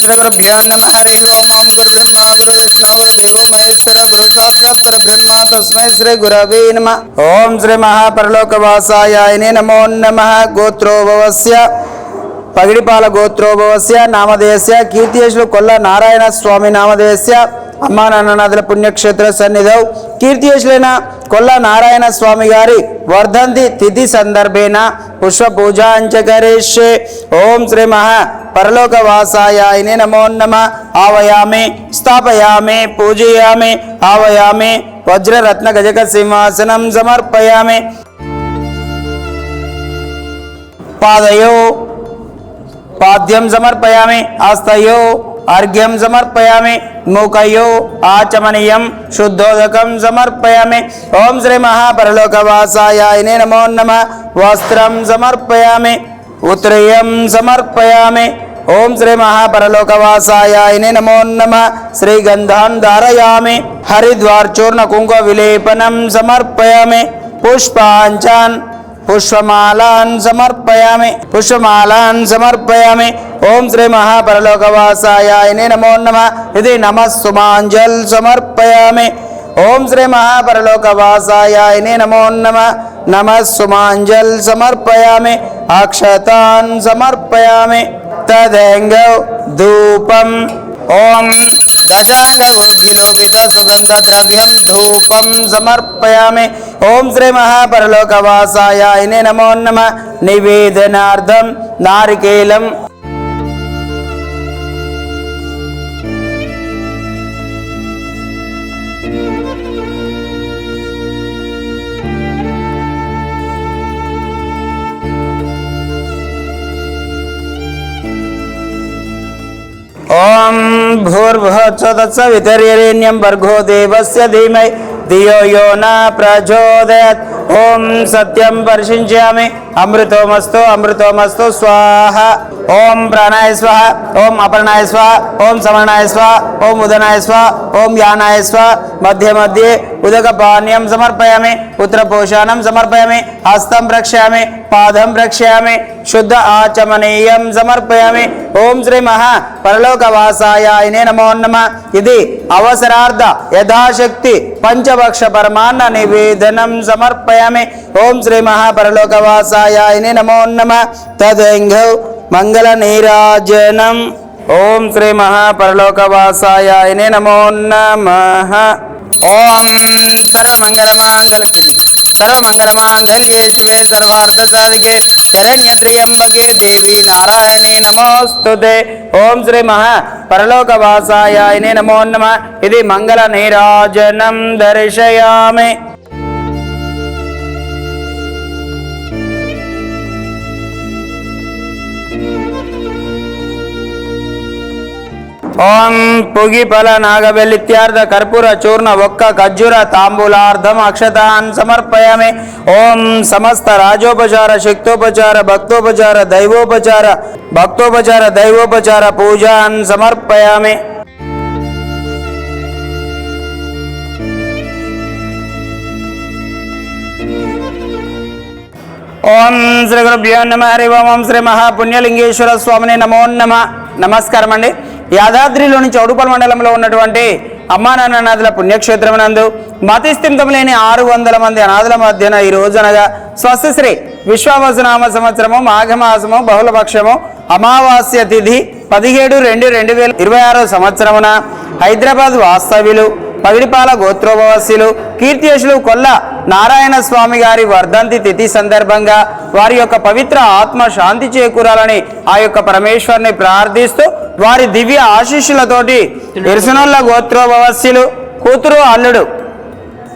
श्रीगुरुभ्यो नमः हरि ओम ओम गुरुब्रह्मा गुरुविष्णु गुरुदेवो महेश्वर गुरु साक्षात् परब्रह्म तस्मै श्री गुरवे नमः। ओम श्री महापरलोकवासायाय नमो नमः। गोत्रोभवस्य पगिडिपाल गोत्रोभवस्य नामधेयस्य कीर्तियशुलु कोल्ल नारायण स्वामी नामधेयस्य अम्मा नान्ननाथुल पुण्यक्षेत्र सन्निधौ कीर्तियशुलैन कोल्ल नारायण स्वामी गारी वर्धंति तिथि संदर्भेन पुष्प पूजांच करिष्ये। ओम श्री महा परलोकवासायाय नमो नमः। आवयामि स्थापयामि पूजयामि आवयामि वज्ररत्न गजक सिंहासनं समर्पयामि। पादयो पाद्यं समर्पयामि हस्तयो अर्घ्यं समर्पयामि मुखयो आचमनीयं शुद्धोदकं समर्पयामि। ओम श्री महापरलोकवासायाय नमो नमः। वस्त्रं समर्पयामि उत्तरीयं समर्पयामि। ओम श्री महापरलोकवासायाय नमो नमः। श्रीगन्धान् धारयामि हरिद्वार चूर्ण कुंकुम विलेपनं समर्पयामि। पुष्पाञ्चान् पुष्पमालान् समर्पयामि पुष्पमालान् समर्पयामि। ओम श्री महापरलोकवासायाय नमो नमः। इति नमः सुमाञ्जल समर्पयामि। ओम श्री महापरलोकवासायाय नमो नमः। नमः सुमाञ्जल समर्पयामि अक्षतान् समर्पयामि। तदेंगौ धूपम् ओम दशांगुग्गिलोपित सुगंध द्रव्यं धूपं समर्पयामि। ओम श्री महापरलोकवासायाय नमो नमः। निवेदनार्थं नारिकेलम् ओम भूर्भुवस्सुतत्सवितुर्वरेण्यं भर्गो देवस्य धीमहि धियो यो न प्रचोदयात्। ओम सत्यं परिशिञ्चयामि अमृतोमस्तु अमृतोमस्तु स्वाहा। ओम प्राणाय स्वाहा ओम अपर्णाय स्वाहा ओम समर्णाय स्वाहा ओम उदनाय स्वाहा ओम यानाय स्वाहा। मध्ये मध्ये उदकपानीयं समर्पयामि पुत्रपोषणं समर्पयामि हस्तं रक्षयामि पादं रक्षयामि शुद्ध आचमनीयं समर्पयामि। ओम श्री महापरलोकवासायाय नमो नमः। इति अवसरार्थ यथाशक्ति पंचभक्ष परमान्न निवेदनं समर्पयामि। ओम श्री महापरलोकवासायाय नमो नमः। तदेंगौ मंगल नीराजनम्। ओम श्री महापरलोकवासायाय नमो नमः। ओम सर्वमंगलमांगल्ये शिवे सर्वार्थसाधिके शरण्यत्र्यंबके देवी नारायणे नमोस्तुते। ओम श्री महापरलोकवासायाय नमो नमः। इति मंगल नीराजनं दर्शयामि। ओम पुगिफल नागबेलित्यार्थ कर्पूर चूर्ण वक्क खज्जूर तांबूलार्धम अक्षतान् समर्पयामि। ओम समस्त राजोपचार शक्तोपचार भक्तोपचार दैवोपचार पूजान् समर्पयामि। ओम श्री गुरुभ्यो नमः हरि ओम श्री महापुण्यलिंगेश्वर स्वामिने नमो नमः। నమస్కారం అండి। యాదాద్రిలోని చౌడుపల్ మండలంలో ఉన్నటువంటి అమ్మా నాన్ననాథుల పుణ్యక్షేత్రమునందు మతిస్థిమితం లేని 600 మంది అనాథుల మధ్యన ఈ రోజునగా స్వస్తిశ్రీ విశ్వావసునామ సంవత్సరము మాఘమాసము బహుళపక్షము అమావాస్య తిథి 17/2/2026 సంవత్సరమున హైదరాబాద్ వాస్తవ్యులు పగిడిపాల గోత్రోభవస్యులు కీర్తియశులు కొల్ల నారాయణ స్వామి గారి వర్ధంతి తిథి సందర్భంగా వారి యొక్క పవిత్ర ఆత్మ శాంతి చేకూరాలని ఆ యొక్క పరమేశ్వరుని ప్రార్థిస్తూ వారి దివ్య ఆశీస్సులతోటి ఇరుసునొల్ల గోత్రోభవస్యులు కూతురు అల్లుడు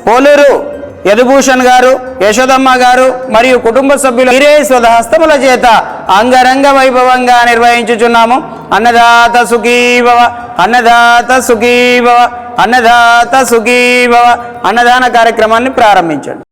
పోలూరు యదుభూషణ్ గారు యశోదమ్మ గారు మరియు కుటుంబ సభ్యులు మీరే స్వహస్తముల చేత అంగరంగ వైభవంగా నిర్వహించుచున్నాము। అన్నదాత సుఖీభవ అన్నదాత సుఖీభవ అన్నదాత సుఖీభవ అన్నదాన కార్యక్రమాన్ని ప్రారంభించండి।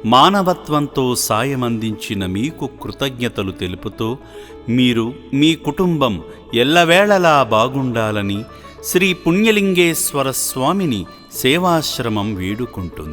మానవత్వంతో సాయమందించిన మీకు కృతజ్ఞతలు తెలుపుతూ మీరు మీ కుటుంబం ఎల్లవేళలా బాగుండాలని శ్రీ పుణ్యలింగేశ్వర స్వామిని సేవాశ్రమం వేడుకుంటుంది.